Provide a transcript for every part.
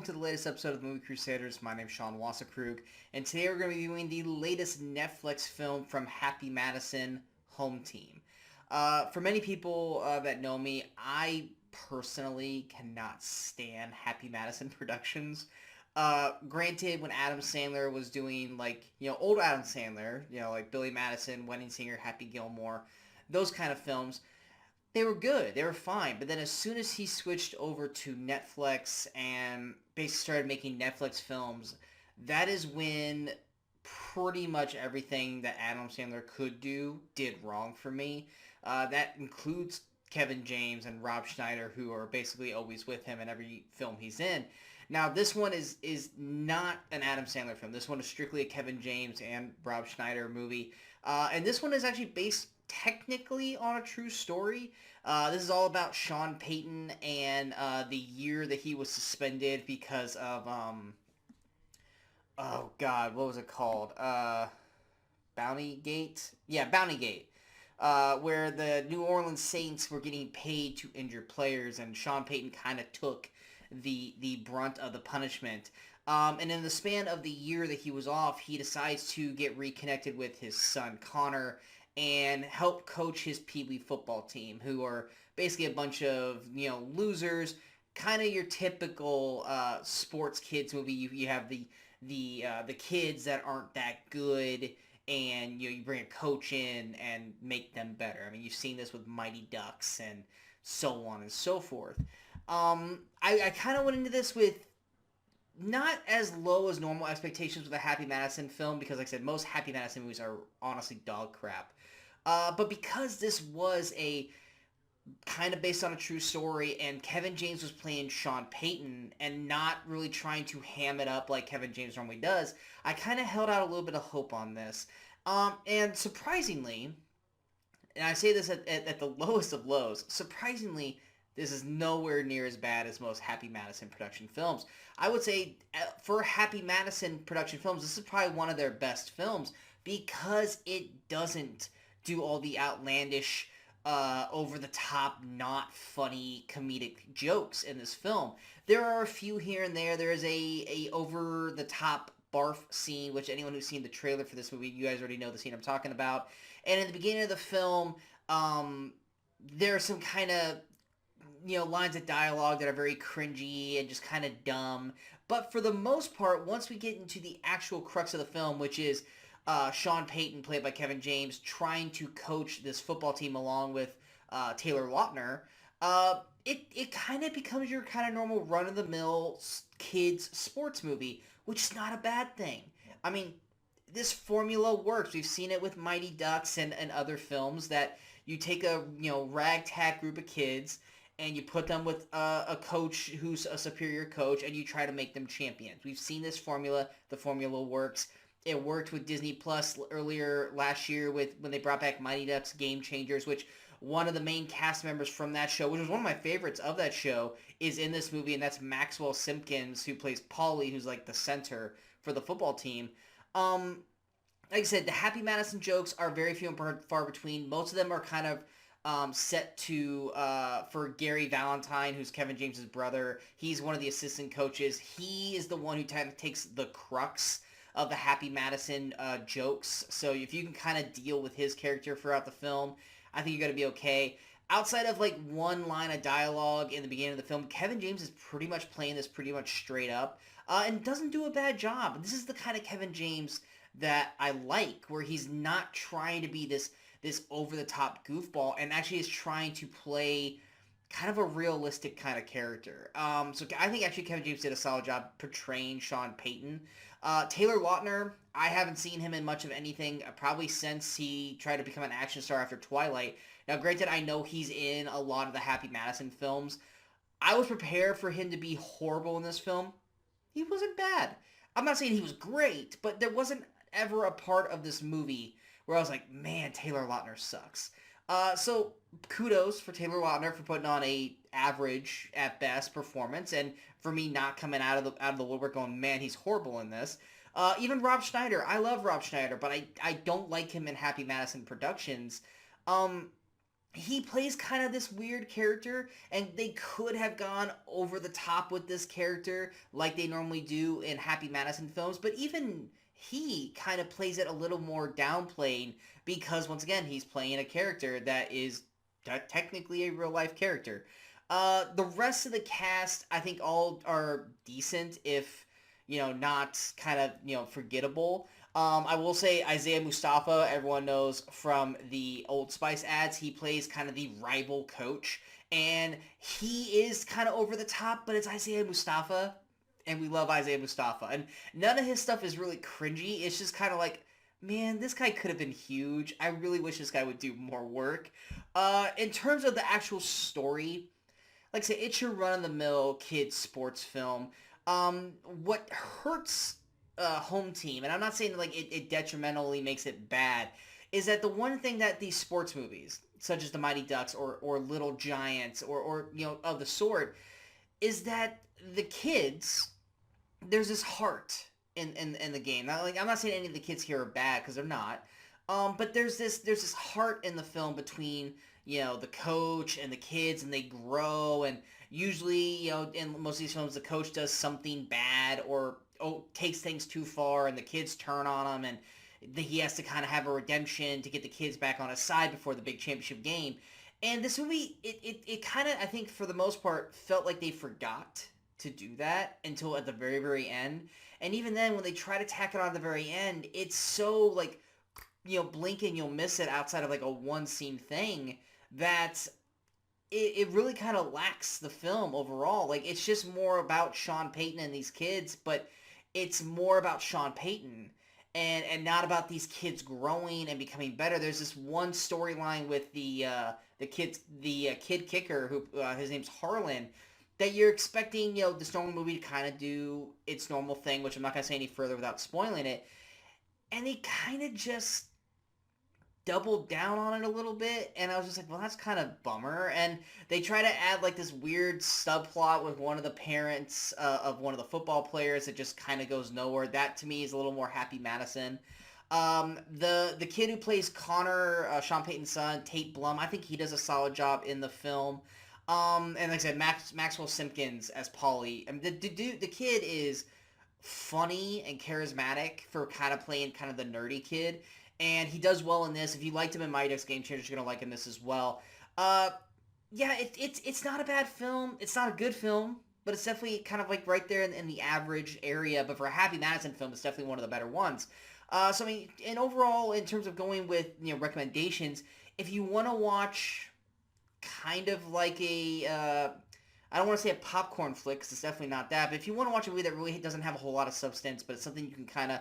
to the latest episode of Movie Crusaders. My name's Sean Wasserkrug, and today we're going to be viewing the latest Netflix film from Happy Madison, Home Team. For many people that know me, I personally cannot stand Happy Madison Productions. Granted, when Adam Sandler was doing, old Adam Sandler, like Billy Madison, Wedding Singer, Happy Gilmore, those kind of films, they were good. They were fine. But then as soon as he switched over to Netflix and basically started making Netflix films, that is when pretty much everything that Adam Sandler could do did wrong for me. That includes Kevin James and Rob Schneider, who are basically always with him in every film he's in. Now, this one is not an Adam Sandler film. This one is strictly a Kevin James and Rob Schneider movie. And this one is actually based technically on a true story. This is all about Sean Payton and the year that he was suspended because of, oh God, what was it called? Bountygate? Yeah, Bountygate. Where the New Orleans Saints were getting paid to injure players, and Sean Payton kind of took the brunt of the punishment. And in the span of the year that he was off, he decides to get reconnected with his son Connor and help coach his Pee Wee football team, who are basically a bunch of, losers, kind of your typical sports kids movie. You have the kids that aren't that good, and you bring a coach in and make them better. I mean, you've seen this with Mighty Ducks and so on and so forth. I kind of went into this with not as low as normal expectations with a Happy Madison film, because like I said, most Happy Madison movies are honestly dog crap. But because this was a kind of based on a true story, and Kevin James was playing Sean Payton and not really trying to ham it up like Kevin James normally does, I kind of held out a little bit of hope on this. And surprisingly, and I say this at the lowest of lows, surprisingly, this is nowhere near as bad as most Happy Madison production films. I would say for Happy Madison production films, this is probably one of their best films because it doesn't do all the outlandish, over-the-top, not funny comedic jokes in this film. There are a few here and there. There is a over-the-top barf scene, which anyone who's seen the trailer for this movie, you guys already know the scene I'm talking about. And in the beginning of the film, there are some kind of lines of dialogue that are very cringy and just kind of dumb. But for the most part, once we get into the actual crux of the film, which is Sean Payton, played by Kevin James, trying to coach this football team along with Taylor Lautner, it kind of becomes your kind of normal run-of-the-mill kids sports movie, which is not a bad thing. I mean, this formula works. We've seen it with Mighty Ducks and other films, that you take a ragtag group of kids and you put them with a coach who's a superior coach, and you try to make them champions. We've seen this formula. The formula works. It worked with Disney Plus earlier last year when they brought back Mighty Ducks Game Changers, which one of the main cast members from that show, which was one of my favorites of that show, is in this movie, and that's Maxwell Simpkins, who plays Paulie, who's like the center for the football team. Like I said, the Happy Madison jokes are very few and far between. Most of them are kind of set to for Gary Valentine, who's Kevin James's brother. He's one of the assistant coaches. He is the one who takes the crux of the Happy Madison jokes. So if you can kind of deal with his character throughout the film, I think you're going to be okay. Outside of like one line of dialogue in the beginning of the film, Kevin James is pretty much playing this pretty much straight up and doesn't do a bad job. This is the kind of Kevin James that I like, where he's not trying to be this over-the-top goofball and actually is trying to play kind of a realistic kind of character. So I think actually Kevin James did a solid job portraying Sean Payton. Taylor Lautner, I haven't seen him in much of anything, probably since he tried to become an action star after Twilight. Now, granted, I know he's in a lot of the Happy Madison films. I was prepared for him to be horrible in this film. He wasn't bad. I'm not saying he was great, but there wasn't ever a part of this movie where I was like, man, Taylor Lautner sucks. So kudos for Taylor Lautner for putting on a average at best performance, and for me not coming out of the woodwork going, man, he's horrible in this. Even Rob Schneider, I love Rob Schneider, but I don't like him in Happy Madison Productions. he plays kind of this weird character, and they could have gone over the top with this character like they normally do in Happy Madison films, but even he kind of plays it a little more downplayed because, once again, he's playing a character that is technically a real life character. The rest of the cast, I think, all are decent, if not kind of forgettable. I will say Isaiah Mustafa, everyone knows from the Old Spice ads, he plays kind of the rival coach, and he is kind of over the top, but it's Isaiah Mustafa, and we love Isaiah Mustafa, and none of his stuff is really cringy. It's just kind of like, man, this guy could have been huge. I really wish this guy would do more work. In terms of the actual story, like I say, it's your run-of-the-mill kids sports film. What hurts home team, and I'm not saying like it detrimentally makes it bad, is that the one thing that these sports movies, such as the Mighty Ducks or Little Giants or of the sort, is that the kids, there's this heart in the game. Now, like, I'm not saying any of the kids here are bad, because they're not. But there's this heart in the film between the coach and the kids, and they grow, and usually in most of these films the coach does something bad or takes things too far, and the kids turn on him, and he has to kind of have a redemption to get the kids back on his side before the big championship game. And this movie, it kind of, I think, for the most part, felt like they forgot to do that until at the very, very end. And even then, when they try to tack it on at the very end, it's so, like, blink and you'll miss it outside of, like, a one-scene thing that it really kind of lacks the film overall. Like, it's just more about Sean Payton and these kids, but it's more about Sean Payton and not about these kids growing and becoming better. There's this one storyline with the kid kicker, who his name's Harlan, that you're expecting this normal movie to kind of do its normal thing, which I'm not gonna say any further without spoiling it, and they kind of just doubled down on it a little bit, and I was just like, well, that's kind of bummer. And they try to add like this weird subplot with one of the parents of one of the football players that just kind of goes nowhere. That to me is a little more Happy Madison. The kid who plays Connor, Sean Payton's son, Tate Blum, I think he does a solid job in the film. And like I said, Maxwell Simpkins as Paulie. I mean, the kid is funny and charismatic for kind of playing kind of the nerdy kid, and he does well in this. If you liked him in Mighty Ducks Game Changers, you're gonna like him in this as well. Yeah, it's not a bad film. It's not a good film, but it's definitely kind of like right there in the average area. But for a Happy Madison film, it's definitely one of the better ones. So I mean, and overall, in terms of going with recommendations, if you want to watch kind of like I don't want to say a popcorn flick, because it's definitely not that, but if you want to watch a movie that really doesn't have a whole lot of substance, but it's something you can kind of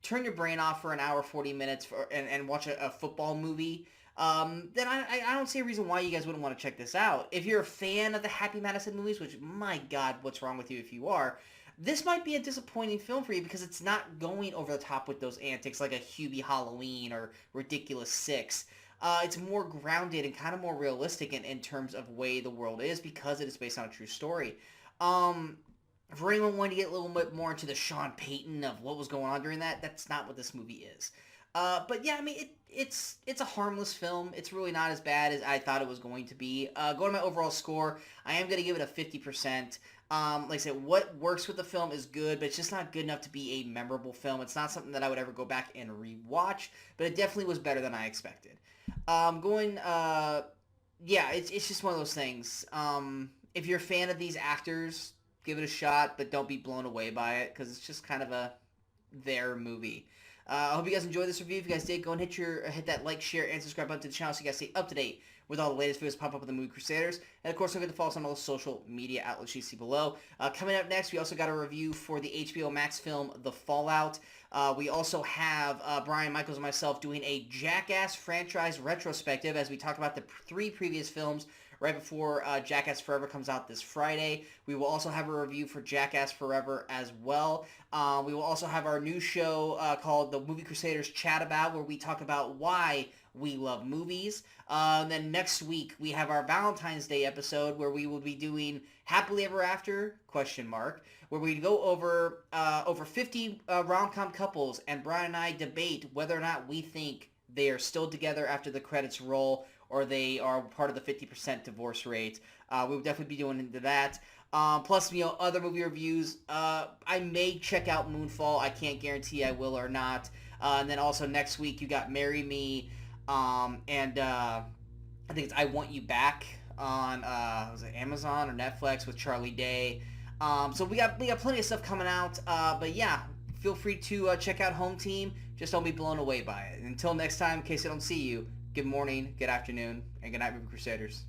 turn your brain off for an hour, 40 minutes and watch a football movie, then I don't see a reason why you guys wouldn't want to check this out. If you're a fan of the Happy Madison movies, which, my God, what's wrong with you if you are, this might be a disappointing film for you because it's not going over the top with those antics like a Hubie Halloween or Ridiculous Six. It's more grounded and kind of more realistic in terms of way the world is, because it is based on a true story. For anyone wanting to get a little bit more into the Sean Payton of what was going on during that, that's not what this movie is. But yeah, I mean, it's a harmless film. It's really not as bad as I thought it was going to be. Going to my overall score, I am going to give it a 50%. Like I said, what works with the film is good, but it's just not good enough to be a memorable film. It's not something that I would ever go back and rewatch, but it definitely was better than I expected. Yeah, it's just one of those things. If you're a fan of these actors, give it a shot, but don't be blown away by it, because it's just kind of their movie. I hope you guys enjoyed this review. If you guys did, go and hit that like, share, and subscribe button to the channel so you guys stay up to date with all the latest videos pop up with the Movie Crusaders. And of course, don't forget to follow us on all the social media outlets you see below. Coming up next, we also got a review for the HBO Max film, The Fallout. We also have Brian Michaels and myself doing a Jackass franchise retrospective as we talk about the 3 previous films right before Jackass Forever comes out this Friday. We will also have a review for Jackass Forever as well. We will also have our new show called the Movie Crusaders Chat About, where we talk about why we love movies. Then next week, we have our Valentine's Day episode where we will be doing Happily Ever After, where we go over 50 rom-com couples, and Brian and I debate whether or not we think they are still together after the credits roll, or they are part of the 50% divorce rate. We will definitely be doing into that. Plus, other movie reviews. I may check out Moonfall. I can't guarantee I will or not. And then also next week you got Marry Me, and I think it's I Want You Back on was it Amazon or Netflix with Charlie Day. So we got plenty of stuff coming out. But yeah, feel free to check out Home Team. Just don't be blown away by it. Until next time, in case I don't see you, good morning, good afternoon, and good night, Movie Crusaders.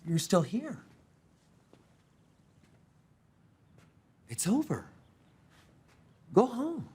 You're still here. It's over. Go home.